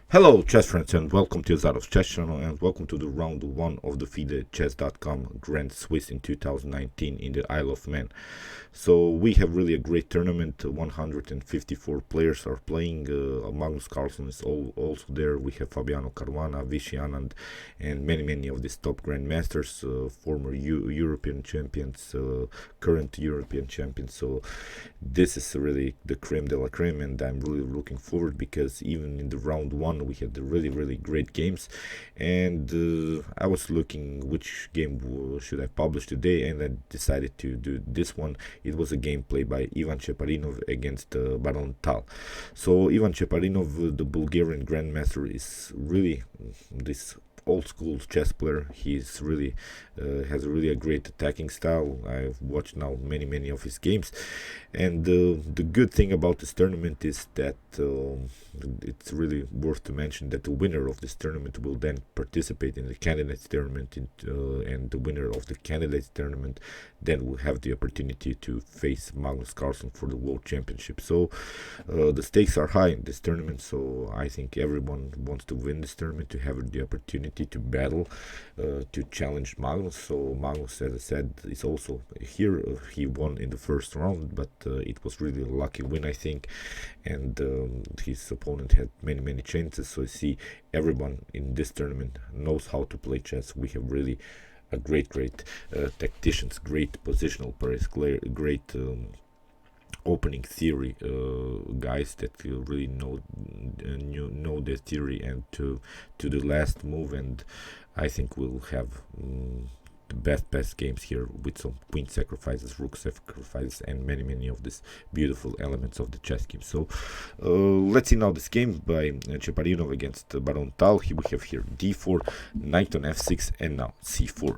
Hello chess friends and welcome to Jozarov's chess channel and welcome to the round 1 of the FideChess.com Grand Swiss in 2019 in the Isle of Man. So we have really a great tournament. 154 players are playing. Magnus Carlsen is also there. We have Fabiano Caruana, Vishy Anand, and many of these top grandmasters, former European champions, current European champions. So this is really the creme de la creme, and I'm really looking forward because even in the round 1 we had the really great games. And I was looking which game should I publish today, and I decided to do this one. It was a gameplay by Ivan Cheparinov against Baron Tal. So Ivan Cheparinov, the Bulgarian grandmaster, is really this old school chess player. He's really has really a great attacking style. I've watched now many of his games, and the good thing about this tournament is that it's really worth to mention that the winner of this tournament will then participate in the candidates tournament, and the winner of the candidates tournament then will have the opportunity to face Magnus Carlsen for the world championship. So the stakes are high in this tournament, so I think everyone wants to win this tournament to have the opportunity to battle, to challenge Magnus. So Magnus, as I said, is also here. He won in the first round, but it was really a lucky win, I think, and his opponent had many chances. So I see everyone in this tournament knows how to play chess. We have really a great tacticians, great positional players, great opening theory guys that really know their theory and to the last move. And I think we'll have the best games here with some queen sacrifices, rook sacrifices, and many of these beautiful elements of the chess game. So let's see now this game by Cheparinov against Baron Tal. We have here d4, knight on f6, and now c4,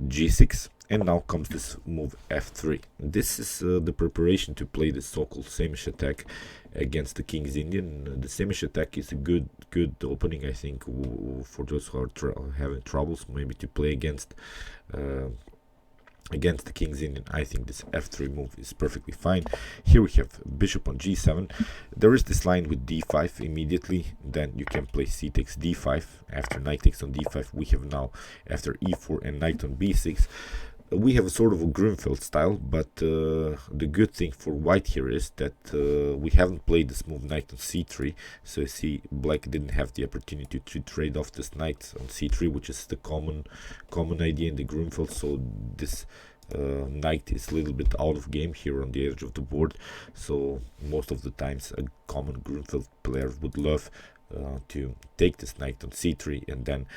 g6. And now comes this move f3. This is the preparation to play the so-called Saemisch attack against the King's Indian. The Saemisch attack is a good opening, I think, for those who are having troubles maybe to play against the King's Indian. I think this f3 move is perfectly fine. Here we have bishop on g7. There is this line with d5 immediately. Then you can play c takes d5. After knight takes on d5, we have now, after e4 and knight on b6, we have a sort of a Grunfeld style, but the good thing for white here is that we haven't played this move knight on c3, so you see black didn't have the opportunity to trade off this knight on c3, which is the common idea in the Grunfeld. So this knight is a little bit out of game here on the edge of the board. So most of the times a common Grunfeld player would love to take this knight on c3 and then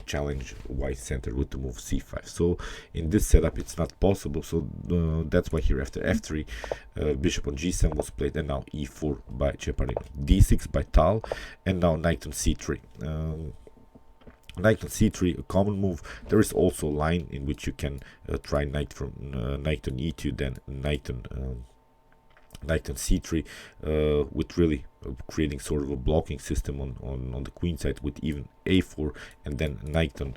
challenge white center with the move c5. So in this setup it's not possible, so that's why here after f3 bishop on g7 was played, and now e4 by Cheparinov, d6 by Tal, and now knight on c3. Knight on c3, a common move. There is also a line in which you can try knight from knight on e2, then knight on c3, with really creating sort of a blocking system on the queen side with even a4, and then knight on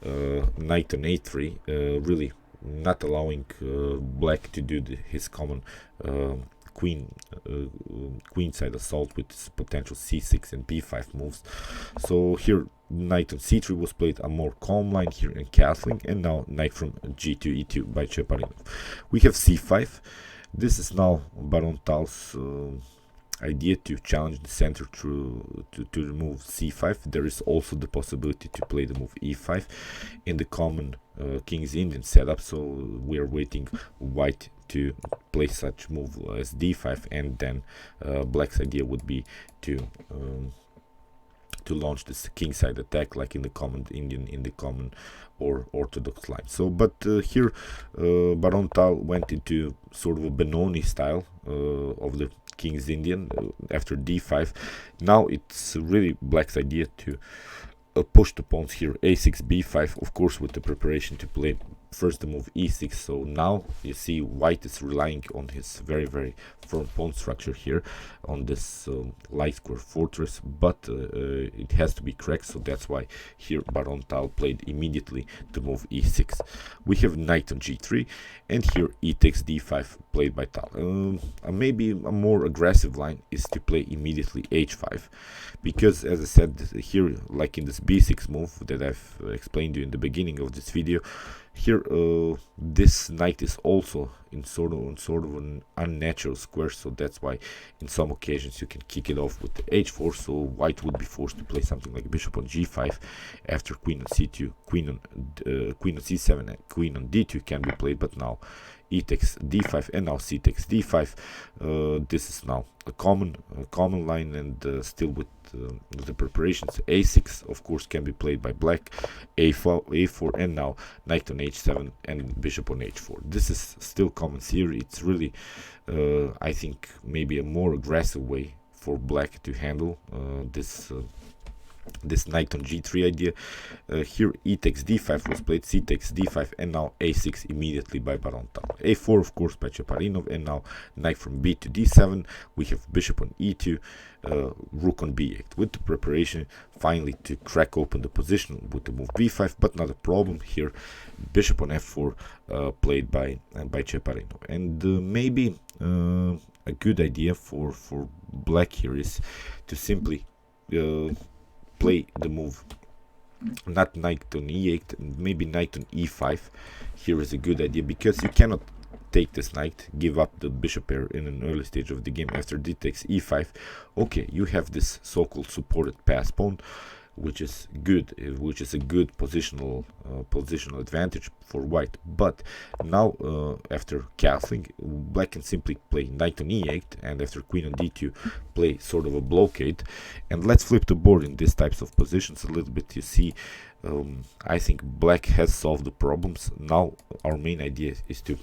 a3, really not allowing black to do his common queen side assault with potential c6 and b5 moves. So here knight on c3 was played, a more calm line here and castling, and now knight from g2 e2 by Cheparinov. We have c5. This is now Baron Tal's idea to challenge the center to the move c5. There is also the possibility to play the move e5 in the common King's Indian setup, so we are waiting white to play such move as d5, and then black's idea would be to launch this kingside attack like in the common Indian, in the common or orthodox line. So but here Baron Tal went into sort of a Benoni style of the King's Indian after d5. Now it's really black's idea to push the pawns here, a6 b5, of course with the preparation to play first the move e6. So now you see white is relying on his very firm pawn structure here on this light square fortress, but it has to be cracked, so that's why here Baron Tal played immediately to move e6. We have knight on g3, and here e takes d5 played by Tal. Maybe a more aggressive line is to play immediately h5, because as I said here, like in this b6 move that I've explained to you in the beginning of this video, here this knight is also in sort of an unnatural square, so that's why in some occasions you can kick it off with h4. So white would be forced to play something like bishop on g5 after queen on c2, queen on c7, and queen on d2 can be played, but now e takes d5 and now c takes d5. This is now a common line, and still with the preparations, a6 of course can be played by black, a4, and now knight on h7 and bishop on h4. This is still common theory. It's really I think maybe a more aggressive way for black to handle this knight on g3 idea. Here e takes d5 was played, c takes d5, and now a6 immediately by Baron Tal. a4 of course by Cheparinov, and now knight from b to d7. We have bishop on e2, rook on b8, with the preparation finally to crack open the position with the move b5, but not a problem here. Bishop on f4 played by Cheparinov, and maybe a good idea for black here is to simply play the move not knight on e8, maybe knight on e5. Here is a good idea, because you cannot take this knight, give up the bishop pair in an early stage of the game after d takes e5. Okay, you have this so-called supported pass pawn, which is good, which is a good positional advantage for white. But now after castling, black can simply play knight on e8, and after queen on d2 play sort of a blockade. And let's flip the board in these types of positions a little bit. You see, I think black has solved the problems. Now our main idea is to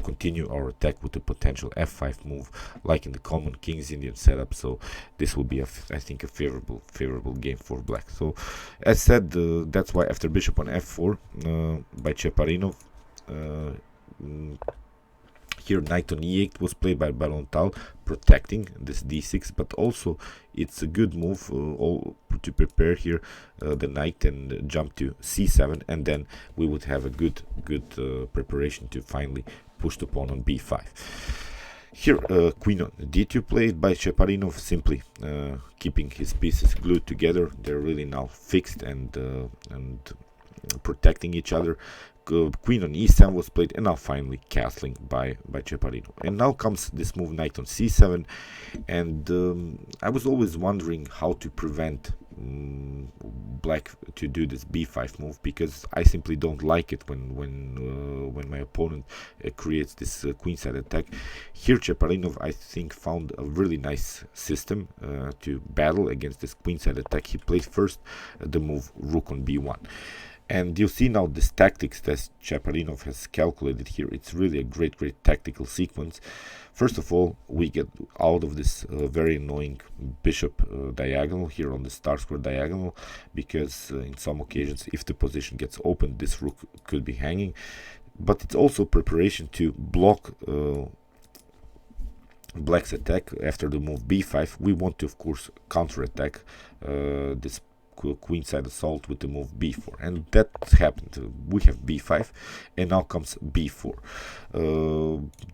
continue our attack with the potential f5 move, like in the common King's Indian setup. So this will be, I think, a favorable game for black. So as said, that's why after bishop on f4 by Cheparinov, here knight on e8 was played by Baron Tal, protecting this d6, but also it's a good move to prepare here the knight and jump to c7, and then we would have a good preparation to finally push the pawn on b5. Here queen on d2 played by Cheparinov, simply keeping his pieces glued together. They're really now fixed and protecting each other. Queen on e7 was played, and now finally castling by Cheparinov. And now comes this move knight on c7, and I was always wondering how to prevent black to do this b5 move, because I simply don't like it when my opponent creates this queenside attack. Here Cheparinov, I think, found a really nice system to battle against this queenside attack. He played first the move rook on b1. And you see now this tactics that Cheparinov has calculated here. It's really a great tactical sequence. First of all, we get out of this very annoying bishop diagonal here on the star square diagonal, because in some occasions, if the position gets opened, this rook could be hanging. But it's also preparation to block black's attack after the move b5. We want to, of course, counterattack this queenside assault with the move b4, and that happened. We have b5, and now comes b4.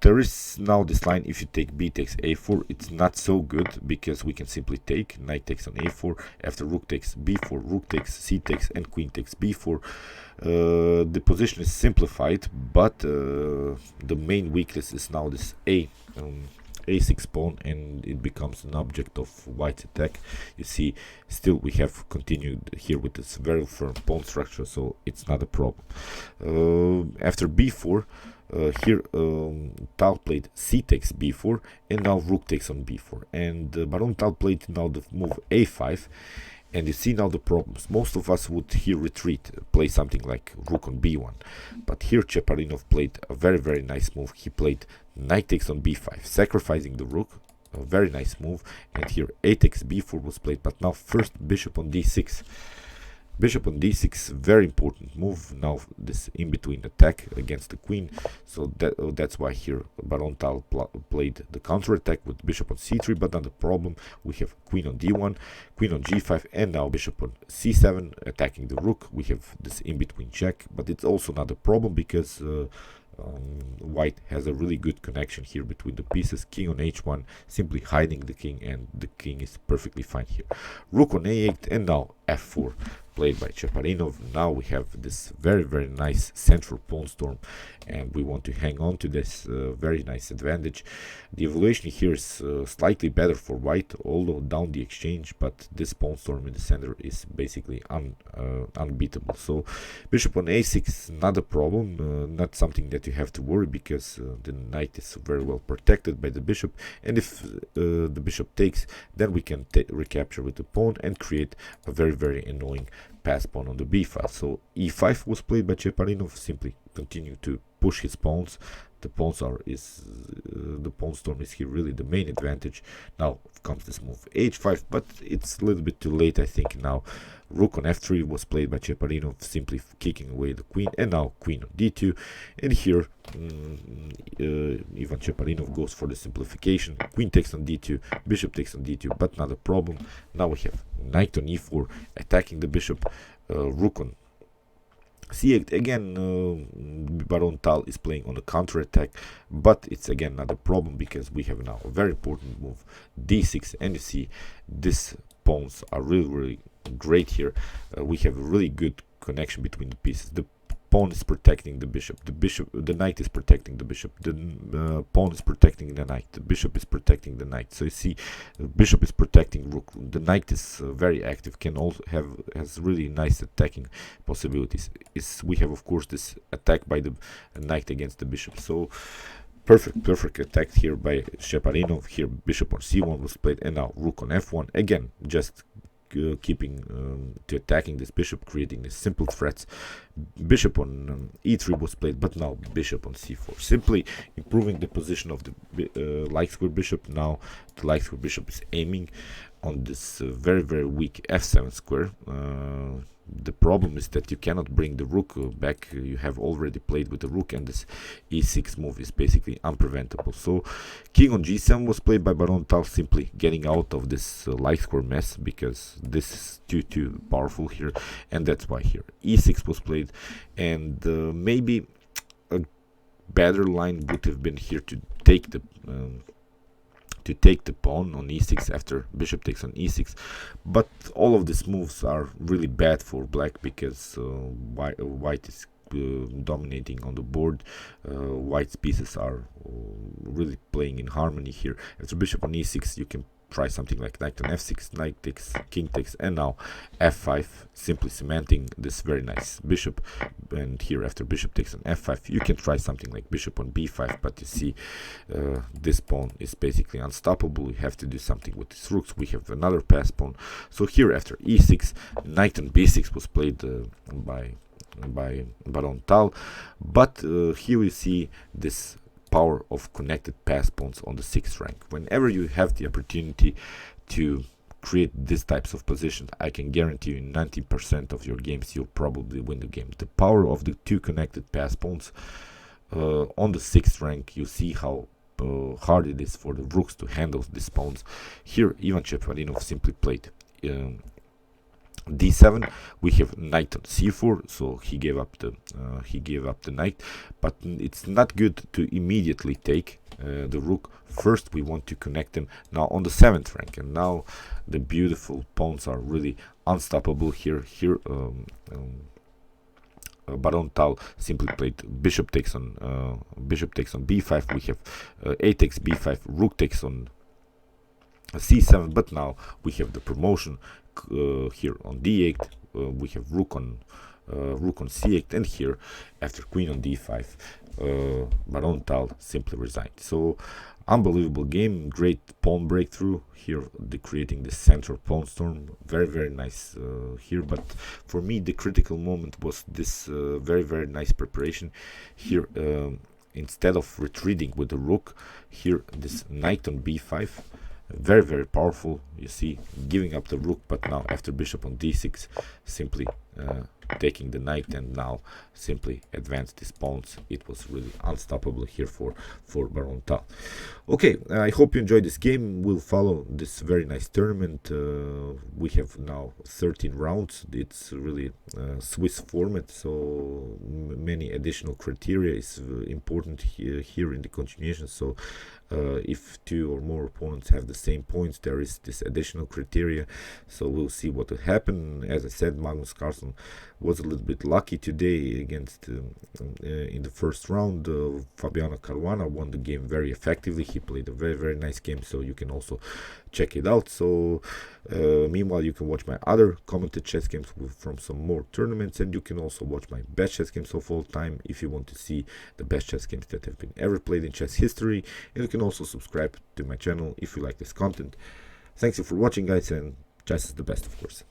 There is now this line, if you take b takes a4, it's not so good, because we can simply take knight takes on a4, after rook takes b4, rook takes, c takes, and queen takes b4. The position is simplified, but the main weakness is now this a6 pawn, and it becomes an object of white's attack. You see, still we have continued here with this very firm pawn structure, so it's not a problem. After b4, here Tal played c takes b4, and now rook takes on b4, and Baron Tal played now the move a5. And you see now the problems. Most of us would here retreat, play something like rook on b1. But here Cheparinov played a very nice move. He played knight takes on b5, sacrificing the rook. A very nice move. And here a takes b4 was played. But now first bishop on d6. Bishop on d6, very important move. Now this in-between attack against the queen, so that's why here Baron Tal played the counter-attack with bishop on c3, but not a problem. We have queen on d1, queen on g5, and now bishop on c7 attacking the rook. We have this in-between check, but it's also not a problem because white has a really good connection here between the pieces. King on h1, simply hiding the king, and the king is perfectly fine here. Rook on a8, and now f4 played by Cheparinov. Now we have this very nice central pawn storm, and we want to hang on to this very nice advantage. The evaluation here is slightly better for white, although down the exchange, but this pawn storm in the center is basically unbeatable. So bishop on a6, not a problem, not something that you have to worry, because the knight is very well protected by the bishop, and if the bishop takes, then we can recapture with the pawn and create a very annoying pass pawn on the b file. So e5 was played by Cheparinov, simply continue to push his pawns. The pawn storm is here really the main advantage. Now comes this move h5, but it's a little bit too late, I think. Now rook on f3 was played by Cheparinov, simply kicking away the queen, and now queen on d2, and here Ivan Cheparinov goes for the simplification. Queen takes on d2, bishop takes on d2, but not a problem. Now we have knight on e4 attacking the bishop, rook on c8. Again, Baron Tal is playing on the counter attack, but it's again not a problem because we have now a very important move d6, and you see these pawns are really great here. We have a really good connection between the pieces. The pawn is protecting the bishop, the knight is protecting the bishop, the pawn is protecting the knight, the bishop is protecting the knight. So you see, the bishop is protecting rook, the knight is very active, can also has really nice attacking possibilities. We have of course this attack by the knight against the bishop. So perfect attack here by Cheparinov. Here bishop on c1 was played, and now rook on f1, again just keeping to attacking this bishop, creating these simple threats. Bishop on e3 was played, but now bishop on c4, simply improving the position of the light square bishop. Now the light square bishop is aiming on this very weak f7 square. The problem is that you cannot bring the rook back. You have already played with the rook, and this e6 move is basically unpreventable. So king on g7 was played by Baron Tal, simply getting out of this light square mess, because this is too powerful here, and that's why here e6 was played. And maybe a better line would have been here to take the pawn on e6 after bishop takes on e6, but all of these moves are really bad for black, because white is dominating on the board. White's pieces are really playing in harmony here. After bishop on e6, you can try something like knight on f6, knight takes, king takes, and now f5, simply cementing this very nice bishop. And here after bishop takes on f5, you can try something like bishop on b5, but you see this pawn is basically unstoppable. You have to do something with these rooks. We have another pass pawn. So here after e6, knight on b6 was played by Baron Tal, but here you see this power of connected pass pawns on the 6th rank. Whenever you have the opportunity to create these types of positions, I can guarantee you 90% of your games you'll probably win the game. The power of the 2 connected pass pawns on the 6th rank, you see how hard it is for the rooks to handle these pawns. Here Ivan Cheparinov simply played d7. We have knight on c4, so he gave up the knight, but it's not good to immediately take the rook. First we want to connect them now on the 7th rank, and now the beautiful pawns are really unstoppable here. Baron Tal simply played bishop takes on b5. We have a takes b5, rook takes on c7, but now we have the promotion here on d8. We have rook on c8, and here after queen on d5, Baron Tal simply resigned. So unbelievable game, great pawn breakthrough here, creating the central pawn storm. Very nice here, but for me the critical moment was this very nice preparation here. Instead of retreating with the rook, here this knight on b5, very powerful. You see, giving up the rook, but now after bishop on d6, simply taking the knight and now simply advanced his pawns. It was really unstoppable here for Baron Tal. Okay, I hope you enjoyed this game. We'll follow this very nice tournament. We have now 13 rounds. It's really Swiss format, so many additional criteria is important here in the continuation. So if two or more opponents have the same points, there is this additional criteria. So we'll see what will happen. As I said, Magnus Carlsen was a little bit lucky today against in the first round. Fabiano Caruana won the game very effectively. He played a very nice game, so you can also check it out. So meanwhile, you can watch my other commented chess games from some more tournaments, and you can also watch my best chess games of all time if you want to see the best chess games that have been ever played in chess history. And you can also subscribe to my channel if you like this content. Thanks you for watching, guys, and chess is the best, of course.